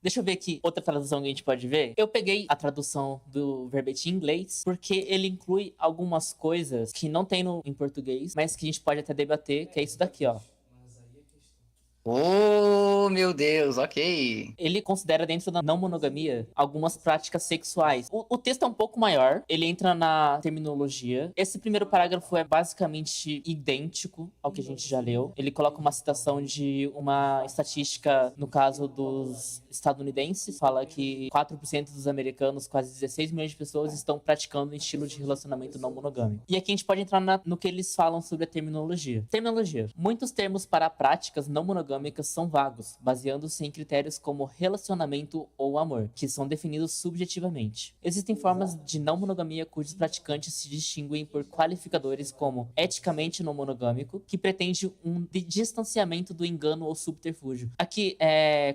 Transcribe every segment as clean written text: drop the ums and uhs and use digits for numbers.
Deixa eu ver aqui outra tradução que a gente pode ver. Eu peguei a tradução do verbete em inglês, porque ele inclui algumas coisas que não tem em português, mas que a gente pode até debater, que é isso daqui, ó. Oh, meu Deus, ok. Ele considera dentro da não monogamia algumas práticas sexuais. O texto é um pouco maior, ele entra na terminologia. Esse primeiro parágrafo é basicamente idêntico ao que a gente já leu. Ele coloca uma citação de uma estatística, no caso dos estadunidenses, fala que 4% dos americanos, quase 16 milhões de pessoas, estão praticando um estilo de relacionamento não monogâmico. E aqui a gente pode entrar no que eles falam sobre a terminologia. Terminologia. Muitos termos para práticas não monogâmicas são vagos, baseando-se em critérios como relacionamento ou amor, que são definidos subjetivamente. Existem formas de não monogamia cujos praticantes se distinguem por qualificadores como eticamente não monogâmico, que pretende um distanciamento do engano ou subterfúgio. Aqui,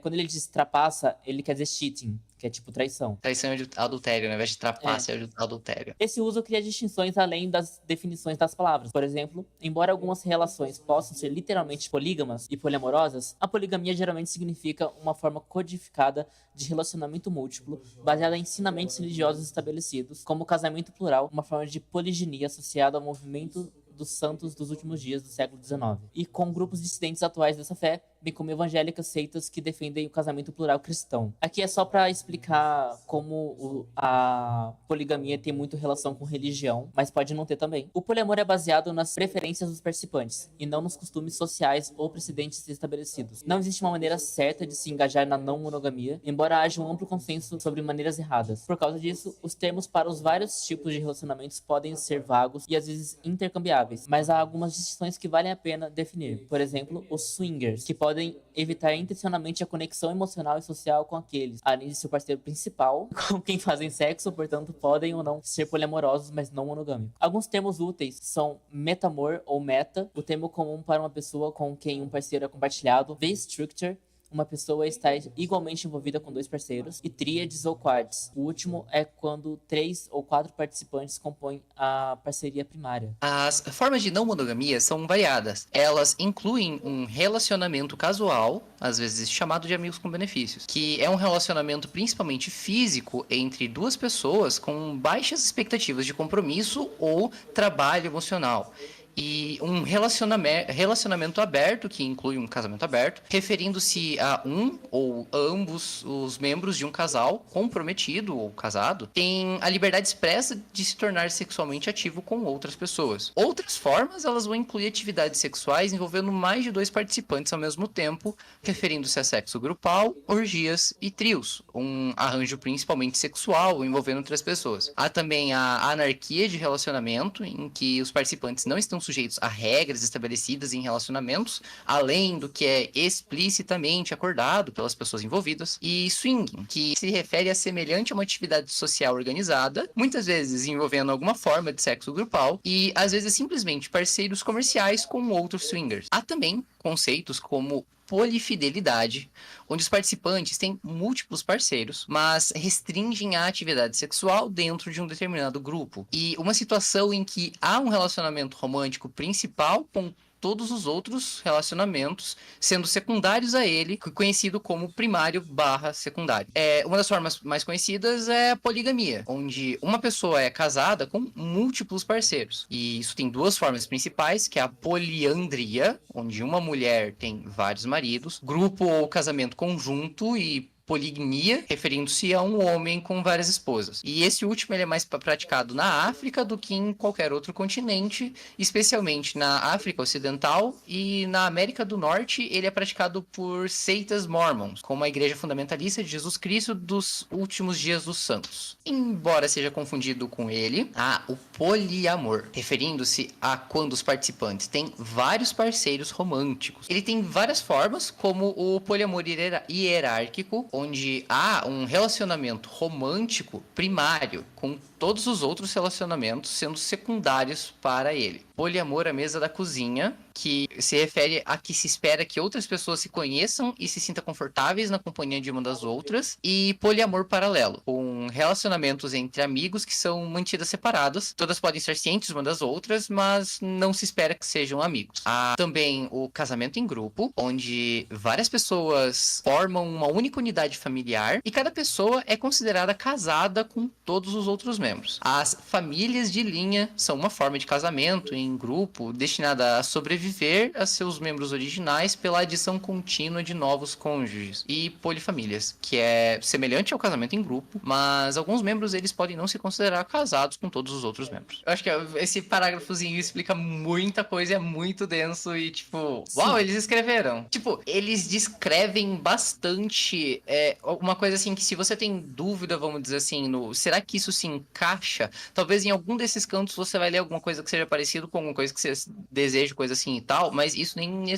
quando ele diz trapaça, ele quer dizer cheating, que é tipo traição. Traição e adultério, né? Ao invés de trapaça, é adultério. Esse uso cria distinções além das definições das palavras. Por exemplo, embora algumas relações possam ser literalmente polígamas e poliamorosas, a poligamia geralmente significa uma forma codificada de relacionamento múltiplo, baseada em ensinamentos religiosos estabelecidos, como o casamento plural, uma forma de poliginia associada ao movimento dos santos dos últimos dias do século XIX, e com grupos dissidentes atuais dessa fé, bem como evangélicas seitas que defendem o casamento plural cristão. Aqui é só para explicar como a poligamia tem muito relação com religião, mas pode não ter também. O poliamor é baseado nas preferências dos participantes, e não nos costumes sociais ou precedentes estabelecidos. Não existe uma maneira certa de se engajar na não monogamia, embora haja um amplo consenso sobre maneiras erradas. Por causa disso, os termos para os vários tipos de relacionamentos podem ser vagos e às vezes intercambiáveis, mas há algumas distinções que valem a pena definir. Por exemplo, os swingers, que podem evitar intencionalmente a conexão emocional e social com aqueles, além de seu parceiro principal, com quem fazem sexo, portanto podem ou não ser poliamorosos, mas não monogâmicos. Alguns termos úteis são metamor ou meta, o termo comum para uma pessoa com quem um parceiro é compartilhado, V-structure, uma pessoa está igualmente envolvida com dois parceiros, e tríades ou quads. O último é quando 3 ou 4 participantes compõem a parceria primária. As formas de não monogamia são variadas. Elas incluem um relacionamento casual, às vezes chamado de amigos com benefícios, que é um relacionamento principalmente físico entre duas pessoas com baixas expectativas de compromisso ou trabalho emocional. E um relacionamento aberto, que inclui um casamento aberto, referindo-se a um ou ambos os membros de um casal comprometido ou casado, tem a liberdade expressa de se tornar sexualmente ativo com outras pessoas. Outras formas, elas vão incluir atividades sexuais envolvendo mais de 2 participantes ao mesmo tempo, referindo-se a sexo grupal, orgias e trios, um arranjo principalmente sexual envolvendo outras pessoas. Há também a anarquia de relacionamento, em que os participantes não estão sujeitos a regras estabelecidas em relacionamentos, além do que é explicitamente acordado pelas pessoas envolvidas, e swinging, que se refere a semelhante a uma atividade social organizada, muitas vezes envolvendo alguma forma de sexo grupal, e às vezes simplesmente parceiros comerciais com outros swingers. Há também conceitos como polifidelidade, onde os participantes têm múltiplos parceiros, mas restringem a atividade sexual dentro de um determinado grupo. E uma situação em que há um relacionamento romântico principal com todos os outros relacionamentos sendo secundários a ele, conhecido como primário/secundário. Uma das formas mais conhecidas é a poligamia, onde uma pessoa é casada com múltiplos parceiros. E isso tem 2 formas principais, que é a poliandria, onde uma mulher tem vários maridos, grupo ou casamento conjunto, e poligamia, referindo-se a um homem com várias esposas. E esse último ele é mais praticado na África do que em qualquer outro continente, especialmente na África Ocidental, e na América do Norte ele é praticado por seitas mormons, como a Igreja Fundamentalista de Jesus Cristo dos Últimos Dias dos Santos. Embora seja confundido com ele, há o poliamor, referindo-se a quando os participantes têm vários parceiros românticos. Ele tem várias formas, como o poliamor hierárquico, onde há um relacionamento romântico primário, com todos os outros relacionamentos sendo secundários para ele. Poliamor à mesa da cozinha, que se refere a que se espera que outras pessoas se conheçam e se sintam confortáveis na companhia de uma das outras. E poliamor paralelo, com são relacionamentos entre amigos que são mantidas separadas. Todas podem ser cientes uma das outras, mas não se espera que sejam amigos. Há também o casamento em grupo, onde várias pessoas formam uma única unidade familiar e cada pessoa é considerada casada com todos os outros membros. As famílias de linha são uma forma de casamento em grupo destinada a sobreviver a seus membros originais pela adição contínua de novos cônjuges. E polifamílias, que é semelhante ao casamento em grupo, mas alguns membros eles podem não se considerar casados com todos os outros membros. Eu acho que esse parágrafozinho explica muita coisa, é muito denso e tipo, uau, eles escreveram. Tipo, eles descrevem bastante uma coisa assim que se você tem dúvida, vamos dizer assim, no será que isso se encaixa? Talvez em algum desses cantos você vai ler alguma coisa que seja parecido com alguma coisa que você deseja, coisa assim e tal, mas isso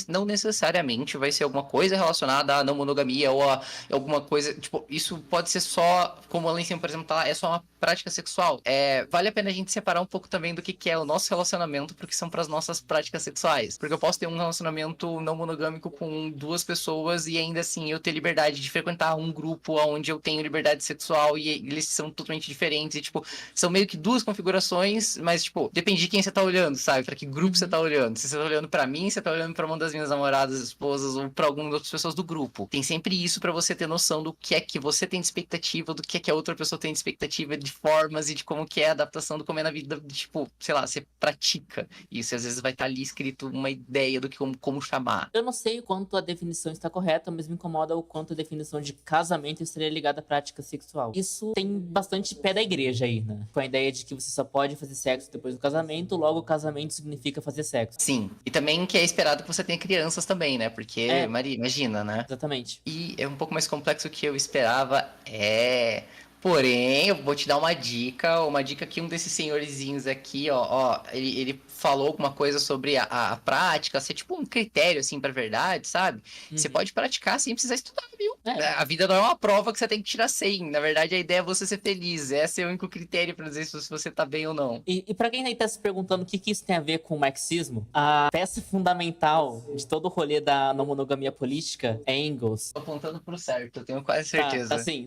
não necessariamente vai ser alguma coisa relacionada à não monogamia ou a alguma coisa, tipo, isso pode ser só, como lá em cima, por exemplo, tá lá, é só uma prática sexual. Vale a pena a gente separar um pouco também do que é o nosso relacionamento porque são para as nossas práticas sexuais. Porque eu posso ter um relacionamento não monogâmico com duas pessoas e ainda assim eu ter liberdade de frequentar um grupo onde eu tenho liberdade sexual e eles são totalmente diferentes e, tipo, são meio que duas configurações, mas, tipo, depende de quem você tá olhando, sabe? Pra que grupo você tá olhando. Se você tá olhando pra mim, se você tá olhando pra uma das minhas namoradas, esposas ou pra alguma das outras pessoas do grupo. Tem sempre isso pra você ter noção do que é que você tem de expectativa, do que é que a outra pessoa tem de expectativa de formas e de como que é a adaptação do como é na vida, tipo, sei lá, você pratica isso. E às vezes vai estar ali escrito uma ideia do que como chamar. Eu não sei o quanto a definição está correta, mas me incomoda o quanto a definição de casamento estaria ligada à prática sexual. Isso tem bastante pé da igreja aí, né? Com a ideia de que você só pode fazer sexo depois do casamento, logo o casamento significa fazer sexo. Sim. E também que é esperado que você tenha crianças também, né? Porque, imagina, né? Exatamente. E é um pouco mais complexo do que eu esperava. Porém, eu vou te dar uma dica que um desses senhorzinhos aqui, ele falou alguma coisa sobre a prática, ser tipo um critério, assim, pra verdade, sabe? Você pode praticar sem precisar estudar, viu? A vida não é uma prova que você tem que tirar 100. Na verdade, a ideia é você ser feliz. Esse é o único critério pra dizer se você tá bem ou não. E pra quem aí tá se perguntando o que isso tem a ver com o marxismo, a peça fundamental de todo o rolê da não monogamia política é Engels. Tô apontando pro certo, eu tenho quase certeza. Tá sim.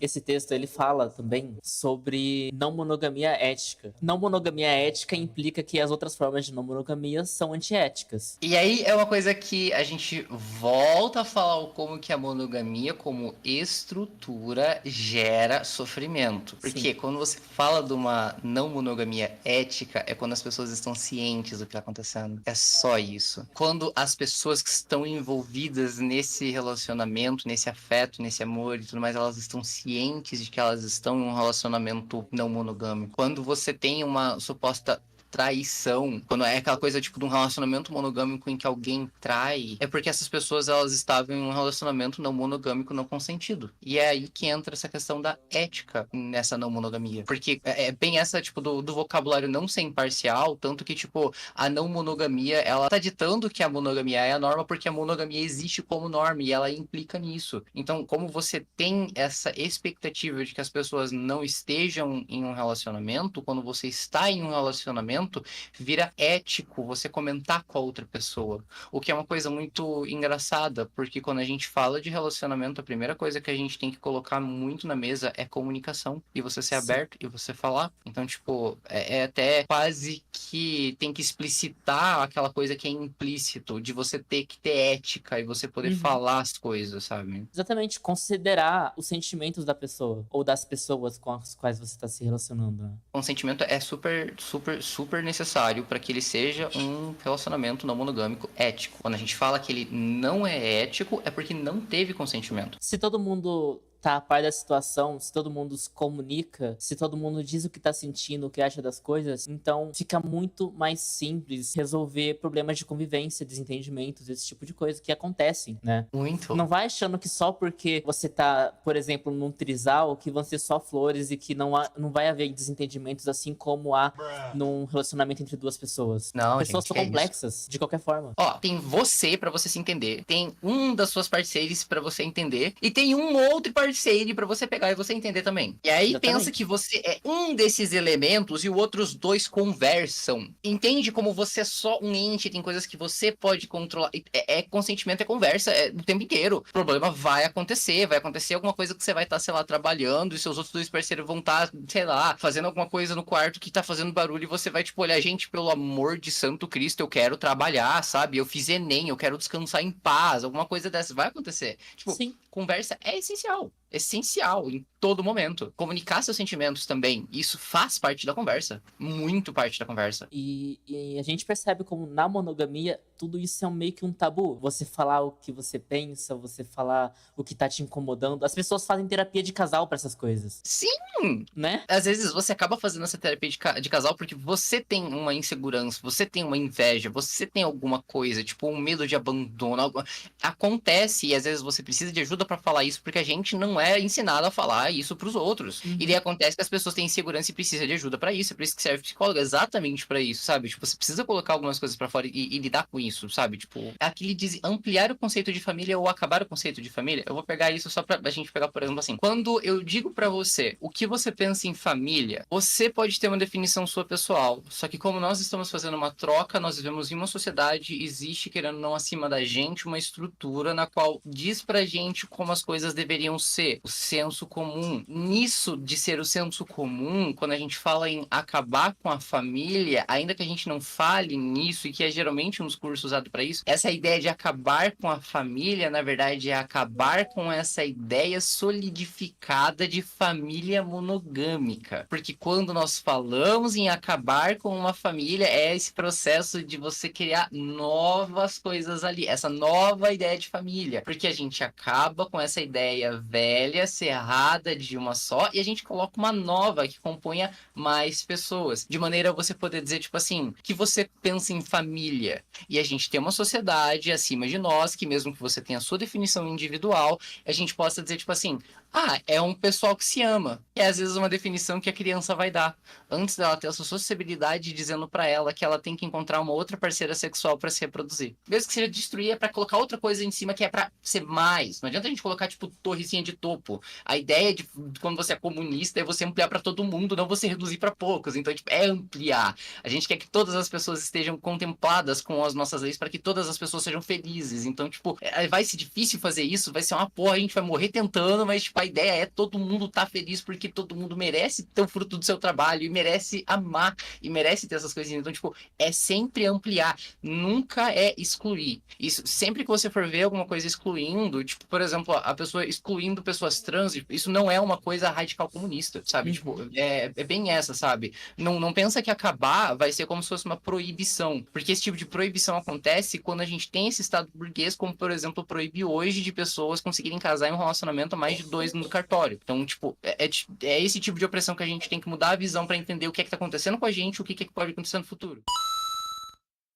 Esse texto, ele fala também sobre não monogamia ética. Não monogamia ética implica que as outras formas de não monogamia são antiéticas. E aí é uma coisa que a gente volta a falar como que a monogamia como estrutura gera sofrimento. Porque quando você fala de uma não monogamia ética, é quando as pessoas estão cientes do que está acontecendo. É só isso. Quando as pessoas que estão envolvidas nesse relacionamento, nesse afeto, nesse amor e tudo mais, elas estão cientes de que elas estão em um relacionamento não monogâmico. Quando você tem uma suposta traição, quando é aquela coisa tipo de um relacionamento monogâmico em que alguém trai, é porque essas pessoas elas estavam em um relacionamento não monogâmico não consentido. E é aí que entra essa questão da ética nessa não monogamia. Porque é bem essa tipo do vocabulário não ser imparcial, tanto que tipo a não monogamia, ela tá ditando que a monogamia é a norma porque a monogamia existe como norma e ela implica nisso. Então, como você tem essa expectativa de que as pessoas não estejam em um relacionamento, quando você está em um relacionamento vira ético você comentar com a outra pessoa. O que é uma coisa muito engraçada, porque quando a gente fala de relacionamento, a primeira coisa que a gente tem que colocar muito na mesa é comunicação. E você ser aberto e você falar. Então, tipo, é até quase que tem que explicitar aquela coisa que é implícito, de você ter que ter ética e você poder falar as coisas, sabe? Exatamente, considerar os sentimentos da pessoa, ou das pessoas com as quais você está se relacionando, né? Consentimento é super necessário para que ele seja um relacionamento não monogâmico ético. Quando a gente fala que ele não é ético, é porque não teve consentimento. Se todo mundo tá a par da situação, se todo mundo se comunica, se todo mundo diz o que tá sentindo, o que acha das coisas, então fica muito mais simples resolver problemas de convivência, desentendimentos, esse tipo de coisa que acontecem, né? Muito. Não vai achando que só porque você tá, por exemplo, num trisal, que vão ser só flores e que não vai haver desentendimentos assim como há num relacionamento entre duas pessoas. Não, pessoas gente, são complexas, de qualquer forma. Ó, tem você pra você se entender, tem um das suas parceiras pra você entender, e tem um outro parceiro parceire pra você pegar e você entender também. E aí Exatamente. pensa que você é um desses elementos e os outros dois conversam. Entende como você é só um ente, tem coisas que você pode controlar. Consentimento, é conversa, o tempo inteiro. O problema vai acontecer alguma coisa que você vai estar, sei lá, trabalhando e seus outros dois parceiros vão estar, sei lá, fazendo alguma coisa no quarto que tá fazendo barulho e você vai, tipo, olhar, gente, pelo amor de Santo Cristo, eu quero trabalhar, sabe? Eu fiz Enem, eu quero descansar em paz, alguma coisa dessa vai acontecer. Tipo, Sim. conversa é essencial em todo momento. Comunicar seus sentimentos também, isso faz parte da conversa, muito parte da conversa. E a gente percebe como na monogamia tudo isso é meio que um tabu. Você falar o que você pensa, você falar o que tá te incomodando. As pessoas fazem terapia de casal pra essas coisas, Sim! né? Às vezes você acaba fazendo essa terapia de casal porque você tem uma insegurança, você tem uma inveja, você tem alguma coisa, tipo um medo de abandono. Acontece e às vezes você precisa de ajuda pra falar isso porque a gente não é ensinado a falar isso pros outros. E daí acontece que as pessoas têm insegurança e precisam de ajuda pra isso. É por isso que serve psicólogo, exatamente pra isso, sabe? Tipo, você precisa colocar algumas coisas pra fora e lidar com isso, sabe? Tipo, aquele ampliar o conceito de família ou acabar o conceito de família. Eu vou pegar isso só pra gente pegar, por exemplo, assim. Quando eu digo pra você o que você pensa em família, você pode ter uma definição sua pessoal. Só que como nós estamos fazendo uma troca, nós vivemos em uma sociedade, existe, querendo ou não, acima da gente, uma estrutura na qual diz pra gente como as coisas deveriam ser. O senso comum. Nisso de ser o senso comum, quando a gente fala em acabar com a família, ainda que a gente não fale nisso, e que é geralmente um discurso usado pra isso, essa ideia de acabar com a família, na verdade, é acabar com essa ideia solidificada de família monogâmica. Porque quando nós falamos em acabar com uma família, é esse processo de você criar novas coisas ali, essa nova ideia de família. Porque a gente acaba com essa ideia velha, cerrada de uma só, e a gente coloca uma nova que componha mais pessoas. De maneira a você poder dizer, tipo assim, que você pensa em família. E a gente tem uma sociedade acima de nós, que mesmo que você tenha a sua definição individual, a gente possa dizer, tipo assim, é um pessoal que se ama. É às vezes uma definição que a criança vai dar. Antes dela ter essa sociabilidade dizendo pra ela que ela tem que encontrar uma outra parceira sexual pra se reproduzir. Mesmo que seja destruir, é pra colocar outra coisa em cima que é pra ser mais. Não adianta a gente colocar, tipo, torrezinha de topo. A ideia de quando você é comunista é você ampliar pra todo mundo, não você reduzir pra poucos. Então, tipo, é ampliar. A gente quer que todas as pessoas estejam contempladas com as nossas leis para que todas as pessoas sejam felizes. Então, tipo, vai ser difícil fazer isso, vai ser uma porra, a gente vai morrer tentando, mas, tipo, a ideia é todo mundo tá feliz porque todo mundo merece ter o fruto do seu trabalho e merece amar e merece ter essas coisinhas. Então, tipo, é sempre ampliar, nunca é excluir. Isso, sempre que você for ver alguma coisa excluindo, tipo, por exemplo, a pessoa excluindo pessoas trans, isso não é uma coisa radical comunista, sabe? Tipo, é bem essa, sabe? Não pensa que acabar vai ser como se fosse uma proibição, porque esse tipo de proibição acontece quando a gente tem esse estado burguês, como, por exemplo, proibir hoje de pessoas conseguirem casar em um relacionamento a mais de 2 no cartório. Então, tipo, é esse tipo de opressão que a gente tem que mudar a visão para entender o que é que tá acontecendo com a gente, o que é que pode acontecer no futuro.